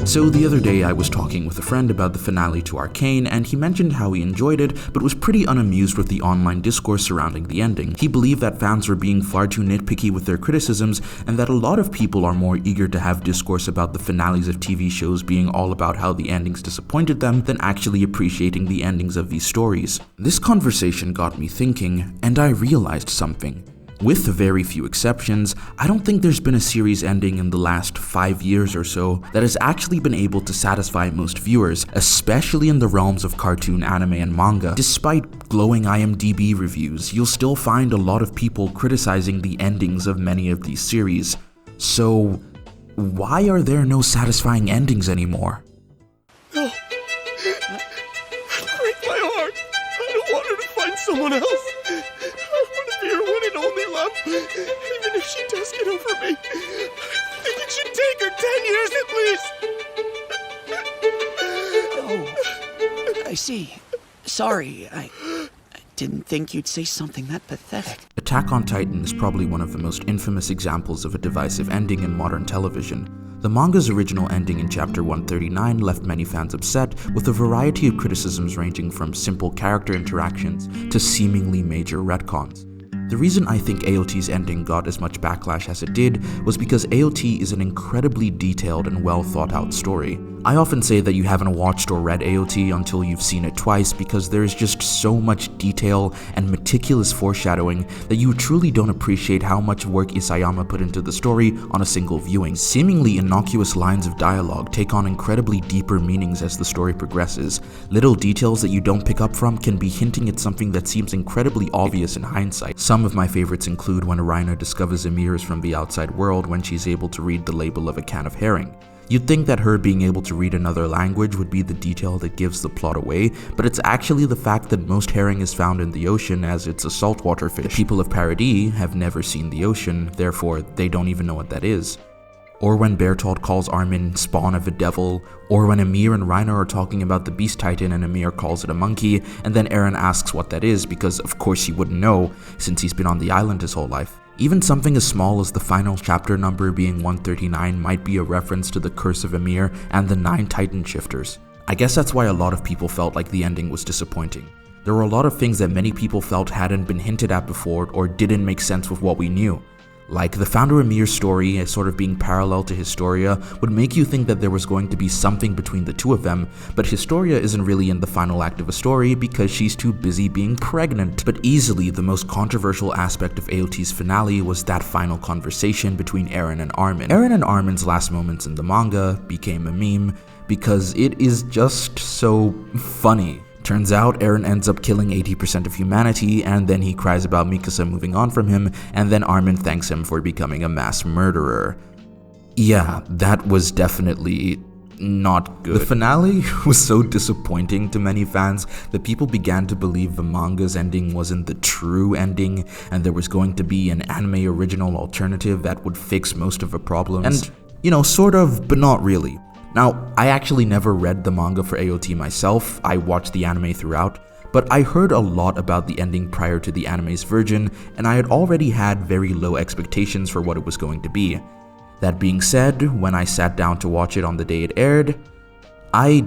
So the other day I was talking with a friend about the finale to Arcane, and he mentioned how he enjoyed it, but was pretty unamused with the online discourse surrounding the ending. He believed that fans were being far too nitpicky with their criticisms, and that a lot of people are more eager to have discourse about the finales of TV shows being all about how the endings disappointed them than actually appreciating the endings of these stories. This conversation got me thinking, and I realized something. With very few exceptions, I don't think there's been a series ending in the last 5 years or so that has actually been able to satisfy most viewers, especially in the realms of cartoon, anime, and manga. Despite glowing IMDb reviews, you'll still find a lot of people criticizing the endings of many of these series. So, why are there no satisfying endings anymore? No. Break my heart. I don't want her to find someone else. I want to be her one and only love. Even if she does get over me, I think it should take her 10 years at least. Oh, I see. Sorry, I didn't think you'd say something that pathetic. Attack on Titan is probably one of the most infamous examples of a divisive ending in modern television. The manga's original ending in chapter 139 left many fans upset, with a variety of criticisms ranging from simple character interactions to seemingly major retcons. The reason I think AOT's ending got as much backlash as it did was because AOT is an incredibly detailed and well thought out story. I often say that you haven't watched or read AOT until you've seen it twice, because there is just so much detail and meticulous foreshadowing that you truly don't appreciate how much work Isayama put into the story on a single viewing. Seemingly innocuous lines of dialogue take on incredibly deeper meanings as the story progresses. Little details that you don't pick up from can be hinting at something that seems incredibly obvious in hindsight. Some of my favorites include when Reiner discovers Ymir is from the outside world when she's able to read the label of a can of herring. You'd think that her being able to read another language would be the detail that gives the plot away, but it's actually the fact that most herring is found in the ocean, as it's a saltwater fish. The people of Paradis have never seen the ocean, therefore they don't even know what that is. Or when Bertolt calls Armin spawn of a devil, or when Ymir and Reiner are talking about the Beast Titan and Ymir calls it a monkey, and then Eren asks what that is because of course he wouldn't know since he's been on the island his whole life. Even something as small as the final chapter number being 139 might be a reference to the Curse of Ymir and the 9 Titan shifters. I guess that's why a lot of people felt like the ending was disappointing. There were a lot of things that many people felt hadn't been hinted at before or didn't make sense with what we knew. Like the founder Ymir's story as sort of being parallel to Historia would make you think that there was going to be something between the two of them, but Historia isn't really in the final act of a story because she's too busy being pregnant. But easily the most controversial aspect of AOT's finale was that final conversation between Eren and Armin. Eren and Armin's last moments in the manga became a meme because it is just so funny. Turns out Eren ends up killing 80% of humanity, and then he cries about Mikasa moving on from him, and then Armin thanks him for becoming a mass murderer. Yeah, that was definitely not good. The finale was so disappointing to many fans that people began to believe the manga's ending wasn't the true ending, and there was going to be an anime original alternative that would fix most of the problems. And, sort of, but not really. Now, I actually never read the manga for AOT myself, I watched the anime throughout, but I heard a lot about the ending prior to the anime's version, and I had already had very low expectations for what it was going to be. That being said, when I sat down to watch it on the day it aired, I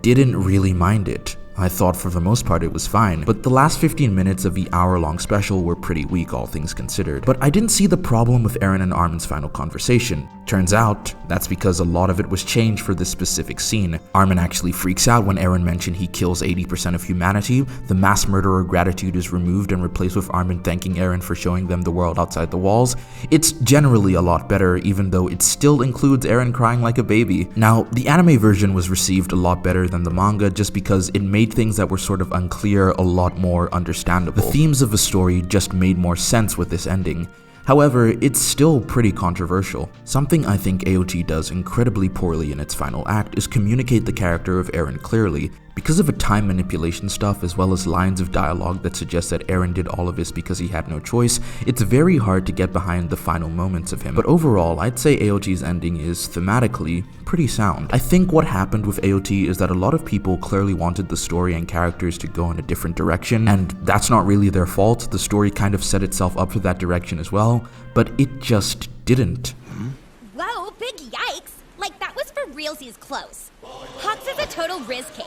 didn't really mind it. I thought for the most part it was fine, but the last 15 minutes of the hour-long special were pretty weak, all things considered. But I didn't see the problem with Eren and Armin's final conversation. Turns out, that's because a lot of it was changed for this specific scene. Armin actually freaks out when Eren mentioned he kills 80% of humanity, the mass murderer gratitude is removed and replaced with Armin thanking Eren for showing them the world outside the walls. It's generally a lot better, even though it still includes Eren crying like a baby. Now, the anime version was received a lot better than the manga just because it made things that were sort of unclear a lot more understandable. The themes of the story just made more sense with this ending. However, it's still pretty controversial. Something I think AOT does incredibly poorly in its final act is communicate the character of Eren clearly. Because of a time manipulation stuff as well as lines of dialogue that suggest that Eren did all of this because he had no choice, it's very hard to get behind the final moments of him. But overall, I'd say AOT's ending is thematically pretty sound. I think what happened with AOT is that a lot of people clearly wanted the story and characters to go in a different direction, and that's not really their fault. The story kind of set itself up for that direction as well, but it just didn't. Whoa, big yikes! Like that was for realsies close. Hawks is a total riz cake.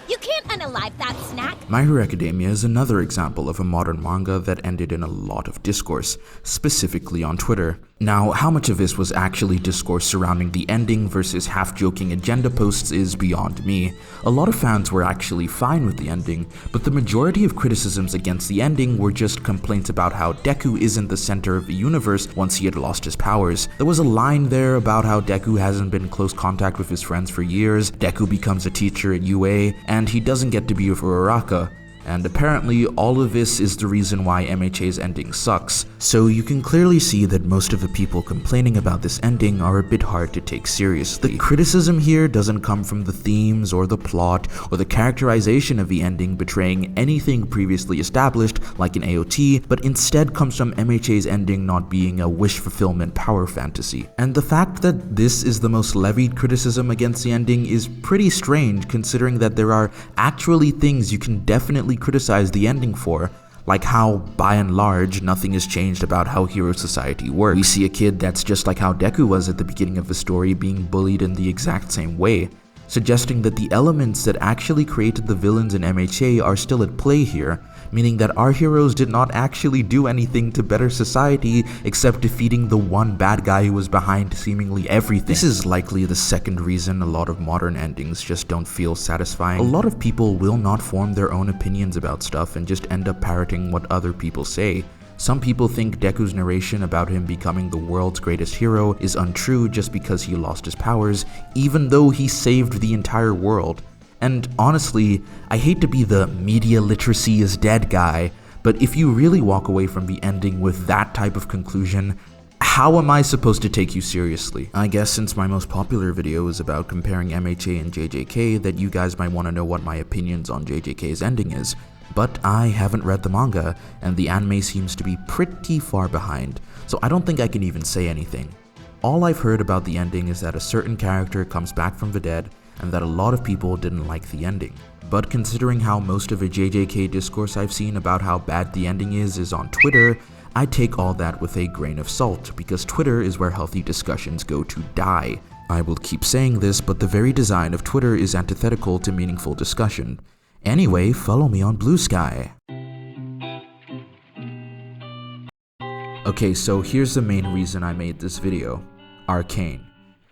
You can't unalive that snack. My Hero Academia is another example of a modern manga that ended in a lot of discourse, specifically on Twitter. Now, how much of this was actually discourse surrounding the ending versus half-joking agenda posts is beyond me. A lot of fans were actually fine with the ending, but the majority of criticisms against the ending were just complaints about how Deku isn't the center of the universe once he had lost his powers. There was a line there about how Deku hasn't been in close contact with his friends for years, Deku becomes a teacher at UA, and he doesn't get to be with Uraraka. And apparently all of this is the reason why MHA's ending sucks. So you can clearly see that most of the people complaining about this ending are a bit hard to take seriously. The criticism here doesn't come from the themes or the plot or the characterization of the ending betraying anything previously established like an AOT, but instead comes from MHA's ending not being a wish fulfillment power fantasy. And the fact that this is the most levied criticism against the ending is pretty strange considering that there are actually things you can definitely criticize the ending for, like how, by and large, nothing has changed about how hero society works. We see a kid that's just like how Deku was at the beginning of the story being bullied in the exact same way, suggesting that the elements that actually created the villains in MHA are still at play here, meaning that our heroes did not actually do anything to better society except defeating the one bad guy who was behind seemingly everything. This is likely the second reason a lot of modern endings just don't feel satisfying. A lot of people will not form their own opinions about stuff and just end up parroting what other people say. Some people think Deku's narration about him becoming the world's greatest hero is untrue just because he lost his powers, even though he saved the entire world. And honestly, I hate to be the media literacy is dead guy, but if you really walk away from the ending with that type of conclusion, how am I supposed to take you seriously? I guess since my most popular video is about comparing MHA and JJK, that you guys might want to know what my opinions on JJK's ending is. But I haven't read the manga, and the anime seems to be pretty far behind, so I don't think I can even say anything. All I've heard about the ending is that a certain character comes back from the dead, and that a lot of people didn't like the ending. But considering how most of the JJK discourse I've seen about how bad the ending is on Twitter, I take all that with a grain of salt, because Twitter is where healthy discussions go to die. I will keep saying this, but the very design of Twitter is antithetical to meaningful discussion. Anyway, follow me on Blue Sky. Okay, so here's the main reason I made this video. Arcane.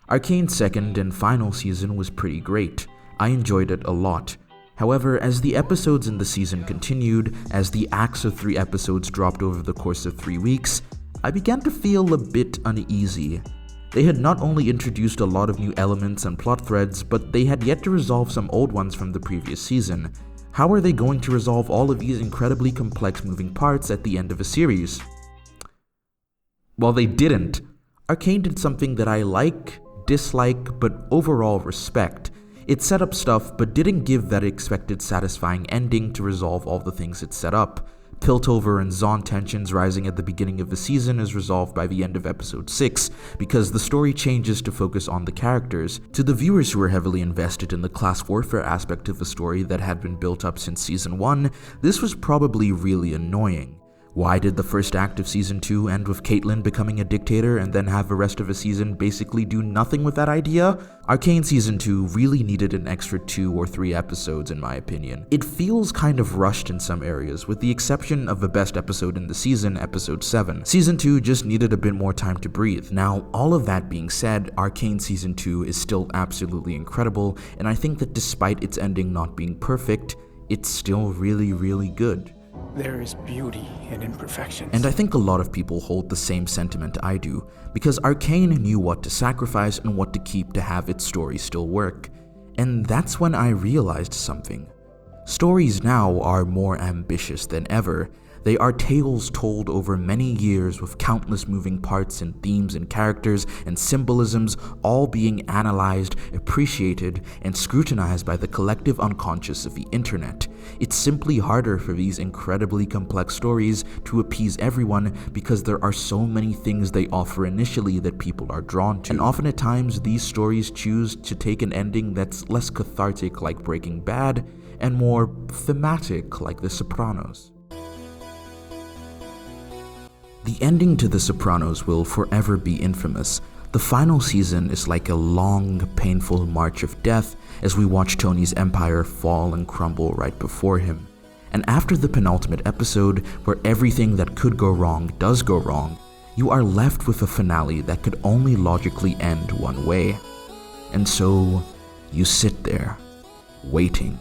Arcane's second and final season was pretty great. I enjoyed it a lot. However, as the episodes in the season continued, as the acts of 3 episodes dropped over the course of 3 weeks, I began to feel a bit uneasy. They had not only introduced a lot of new elements and plot threads, but they had yet to resolve some old ones from the previous season. How are they going to resolve all of these incredibly complex moving parts at the end of a series? Well, they didn't. Arcane did something that I dislike, but overall respect. It set up stuff, but didn't give that expected satisfying ending to resolve all the things it set up. Piltover and Zon tensions rising at the beginning of the season is resolved by the end of episode 6, because the story changes to focus on the characters. To the viewers who were heavily invested in the class warfare aspect of the story that had been built up since season 1, this was probably really annoying. Why did the first act of season 2 end with Caitlyn becoming a dictator and then have the rest of the season basically do nothing with that idea? Arcane season 2 really needed an extra 2 or 3 episodes in my opinion. It feels kind of rushed in some areas, with the exception of the best episode in the season, episode 7. Season 2 just needed a bit more time to breathe. Now, all of that being said, Arcane season 2 is still absolutely incredible, and I think that despite its ending not being perfect, it's still really good. There is beauty in imperfections. And I think a lot of people hold the same sentiment I do, because Arcane knew what to sacrifice and what to keep to have its story still work. And that's when I realized something. Stories now are more ambitious than ever. They are tales told over many years with countless moving parts and themes and characters and symbolisms all being analyzed, appreciated, and scrutinized by the collective unconscious of the internet. It's simply harder for these incredibly complex stories to appease everyone because there are so many things they offer initially that people are drawn to. And often at times these stories choose to take an ending that's less cathartic like Breaking Bad and more thematic like The Sopranos. The ending to The Sopranos will forever be infamous. The final season is like a long, painful march of death as we watch Tony's empire fall and crumble right before him. And after the penultimate episode, where everything that could go wrong does go wrong, you are left with a finale that could only logically end one way. And so, you sit there, waiting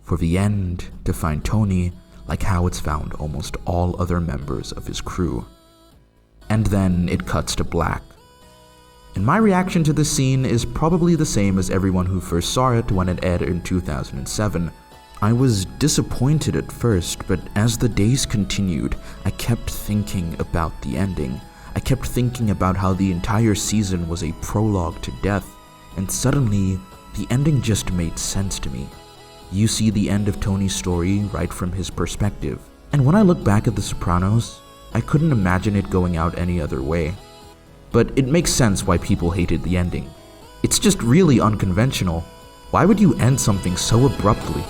for the end to find Tony like how it's found almost all other members of his crew. And then it cuts to black. And my reaction to this scene is probably the same as everyone who first saw it when it aired in 2007. I was disappointed at first, but as the days continued, I kept thinking about the ending. I kept thinking about how the entire season was a prologue to death, and suddenly, the ending just made sense to me. You see the end of Tony's story right from his perspective. And when I look back at The Sopranos, I couldn't imagine it going out any other way. But it makes sense why people hated the ending. It's just really unconventional. Why would you end something so abruptly?